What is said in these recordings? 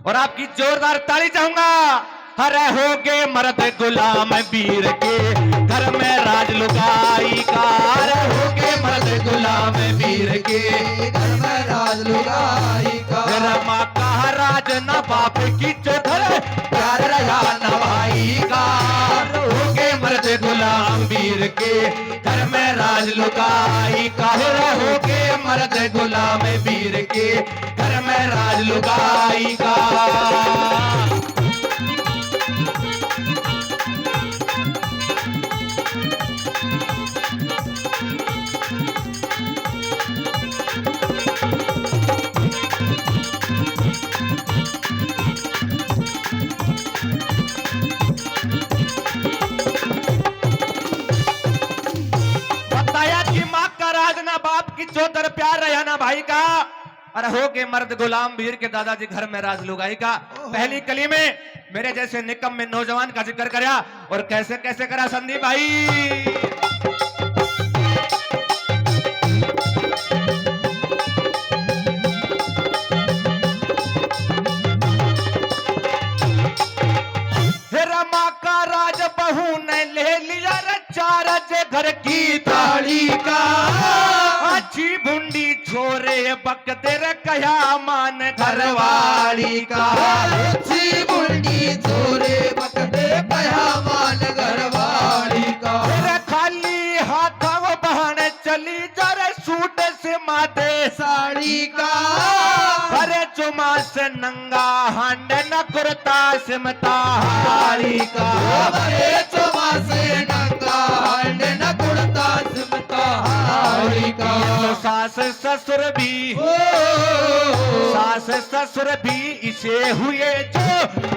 और आपकी जोरदार ताली चाहूंगा। हरे हो गए मर्द गुलाम वीर के, घर में राज लुगाई का। हरे हो गए मर्द गुलाम वीर के, घर में राज लुगाई का। रमा का राज न बाप की चौधर, प्यार रहा न भाई का। हो गए मर्द गुलाम वीर के, घर में राज लुगाई का। हो गए मर्द गुलाम वीर के, घर में राज लुगाई का। चौधर प्यार रहा ना भाई का। अरे हो के मर्द गुलाम वीर के दादाजी घर में राज लुगाई का। पहली कली में मेरे जैसे निकम में नौजवान का जिक्र करा और कैसे कैसे करा संदीप भाई। रमा का राज बहू ने ले लिया चार घर की ताली का। अच्छी भुंडी छोरे बकते रे कया मान घरवाली का। अच्छी भुंडी छोरे बकते कया मान घरवाली का। खाली हाथों बहाने चली जा रे सूट से माथे साड़ी का। अरे चुमा से नंगा हांड न कुर्ता सिमता हारी का। अरे चुमा से नंगा हांड न कुर्ता सिमता हारी का। सास ससुर भी सास ससुर भी इसे हुए जो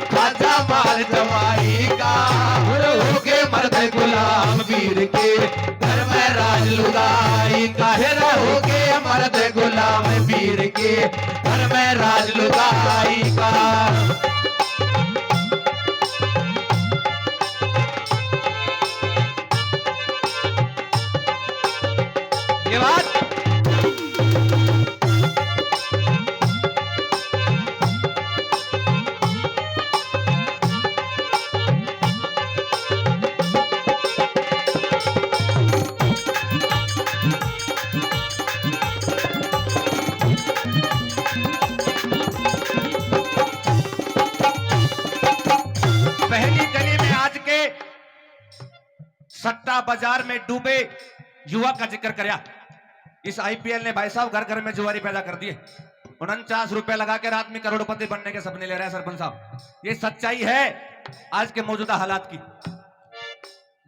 खाजा माल जवाई का। हो गए मर्द गुलाम वीर के, घर में राज लुगाई का। हो गए मर्द गुलाम वीर के, घर में राज लुगाई का। ये बात पहली गली में आज के सट्टा बाजार में डूबे युवा का जिक्र करया। इस आईपीएल ने भाई साहब घर घर में जुआरी पैदा कर दिए। 49 रुपए लगा के रात में करोड़पति बनने के सपने ले रहे हैं सरपंच साहब। ये सच्चाई है आज के मौजूदा हालात की।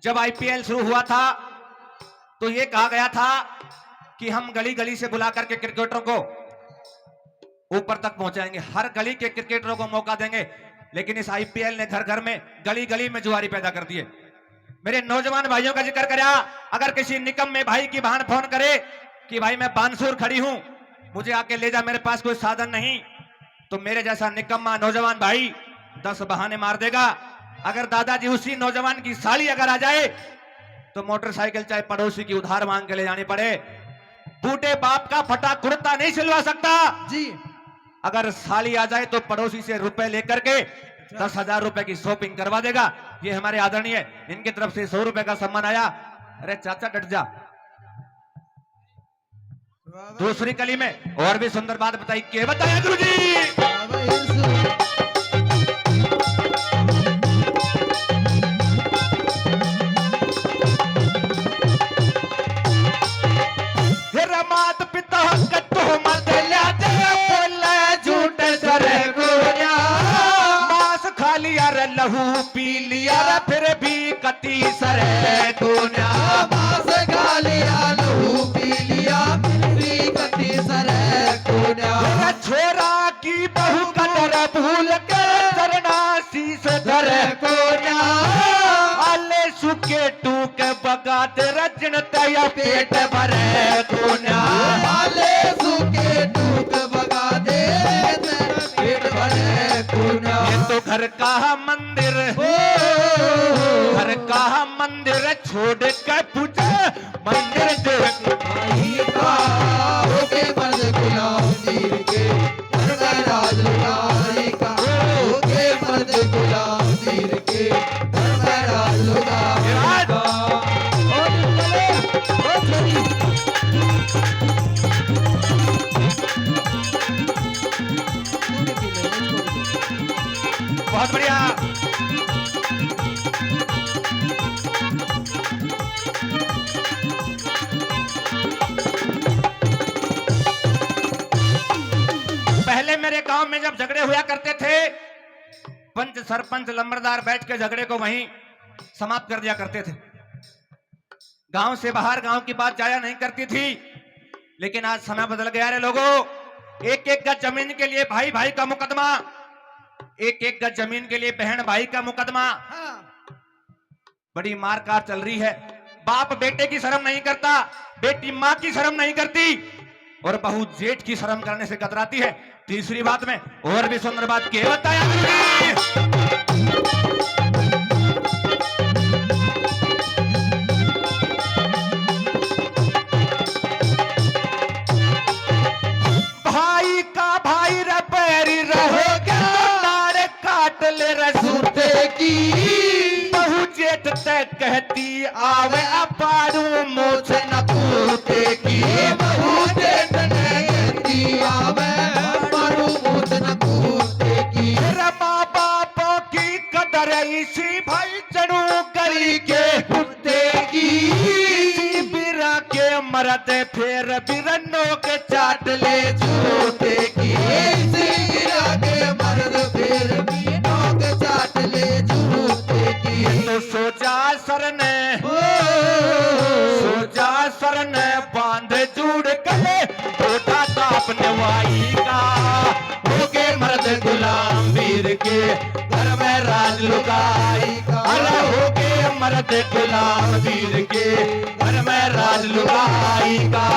जब आईपीएल शुरू हुआ था तो ये कहा गया था कि हम गली गली से बुला करके क्रिकेटरों को ऊपर तक पहुंचाएंगे, हर गली के क्रिकेटरों को मौका देंगे। लेकिन इस आईपीएल ने घर घर में गली गली में जुआरी पैदा कर दिए। मेरे नौजवान भाइयों का जिक्र करा, अगर किसी निकम में भाई की बहन फोन करे कि भाई मैं बानसूर खड़ी हूं, मुझे आके ले जा, मेरे पास कोई साधन नहीं, तो मेरे जैसा निकम्मा नौजवान भाई 10 बहाने मार देगा। अगर दादाजी उसी नौजवान की साली अगर आ जाए तो मोटरसाइकिल चाहे पड़ोसी की उधार मांग के ले जानी पड़े, बूढ़े बाप का फटा कुर्ता नहीं सिलवा सकता जी। अगर साली आ जाए तो पड़ोसी से रुपए लेकर के 10,000 रुपए की शॉपिंग करवा देगा। ये हमारे आदरणीय, इनकी तरफ से 100 रुपए का सम्मान आया। अरे चाचा डट जा। दूसरी कली में और भी सुंदर बात बताई, के बताया गुरुजी। मात पिता कतो मत ल्याते झूठ सरे गोया। मांस खा लिया रे लहू पी लिया रे फिर भी कती सरे गोया। मांस खा लिया लहू पी लिया फिर भी कती सरे गोया। छोरा की बहू कदर भूल कर चरना शीस धरे गोया। आले सुके टूक बगाते रजन तया पेट भरे गोया। आले सुके टूक बगा दे तेरा पेट भरे गोया। ये तो घर का मंदिर, घर का मंदिर छोड़ के पूछे मंदिर देख भाई का। हो के मर्द गुलाम वीर के, घर में राज लुगाई का। बहुत बढ़िया। पहले मेरे गांव में जब झगड़े हुआ करते थे, पंच सरपंच लंबरदार बैठ के झगड़े को वहीं समाप्त कर दिया करते थे। गांव से बाहर गांव की बात जाया नहीं करती थी। लेकिन आज समय बदल गया रे लोगों। एक एक गज जमीन के लिए भाई भाई का मुकदमा, एक एक गज जमीन के लिए बहन भाई का मुकदमा। बड़ी मारकाट चल रही है। बाप बेटे की शर्म नहीं करता, बेटी माँ की शर्म नहीं करती, और बहू जेठ की शर्म करने से कतराती है। तीसरी बात में और भी सुंदर बात क्या बताया भाई का भाई रे पैरी रहेगा, नारे काट ले रसूते की। बहू जेठ तय कहती आवे अपारू मुझ न पूते की। बहू जेठ ने कहती आवे अपारू मुझ न पूते की। मेरा माँ बापों की कदर इसी भाई जड़ू गली के कुत्ते की। बिरा के मरद फिर बिरन्नों के चाट ले जूते की। इसी गिरा के मर्द फिर भी नोक चाट ले जूते की। तो सोचा सर ने बांध जूड़ गले, छोटा ताप नवाई का। होके मर्द गुलाम वीर के घर में राज लुगाई का। अरे होके मर्द गुलाम वीर के घर में राज लुगाई का।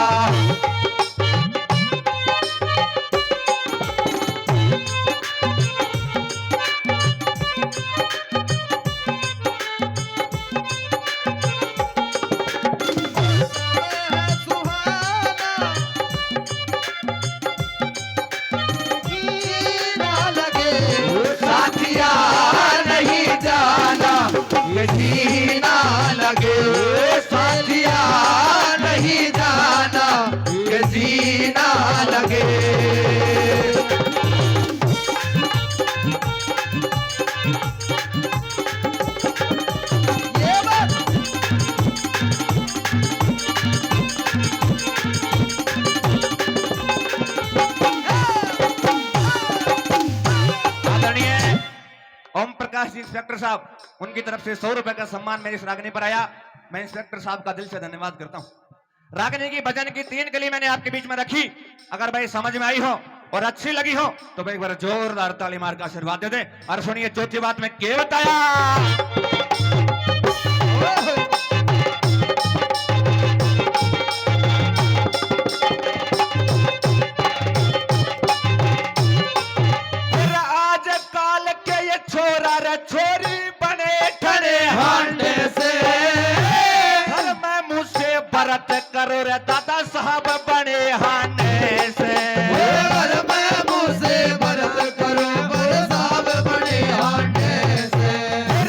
जीना लगे साथिया नहीं जाना, ये जीना लगे। ये बात आदरणीय ओम प्रकाश जी इंस्पेक्टर साहब, उनकी तरफ से 100 रुपए का सम्मान मेरी इस रागनी पर आया। मैं इंस्पेक्टर साहब का दिल से धन्यवाद करता हूं। रागनी की भजन की 3 कली मैंने आपके बीच में रखी। अगर भाई समझ में आई हो और अच्छी लगी हो तो भाई एक बार जोरदार ताली मार का आशीर्वाद दे दे। और सुनिए चौथी बात में क्या बताया। छोरी बने ठने हांडे से, घर में मुझसे बरत करो रे दादा साहब बने हांडे से। घर में मुझसे बरत करो बड़े साहब बने हांडे से।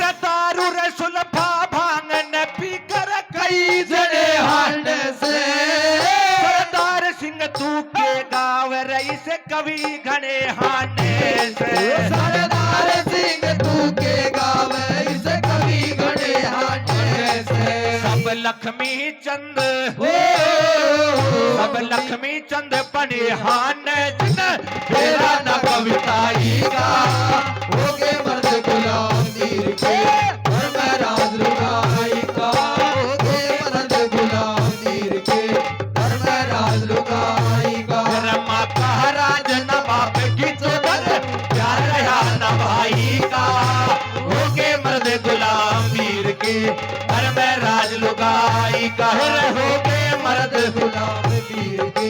रे दारू रे सुल्फा भांग न पी कर कई जने हांडे से। सरदार सिंह तू के गाँव रईस कवि घने हांडे से। सरदार सिंह तू के गाँव इसे कवि घने हांडे से। सब लक्ष्मी चंद बने हांडे जिन तेरा न कविताई का। होगे मर्द गुलाम वीर के घर में राज लुगाई का। होगे मर्द गुलाम वीर के घर में राज लुगाई का। रमा का राज न बाप की चोदर, प्यार रहा न भाई का। होगे मर्द गुलाम वीर के घर में राज लुगाई का। होगे मर्द गुलाम वीर के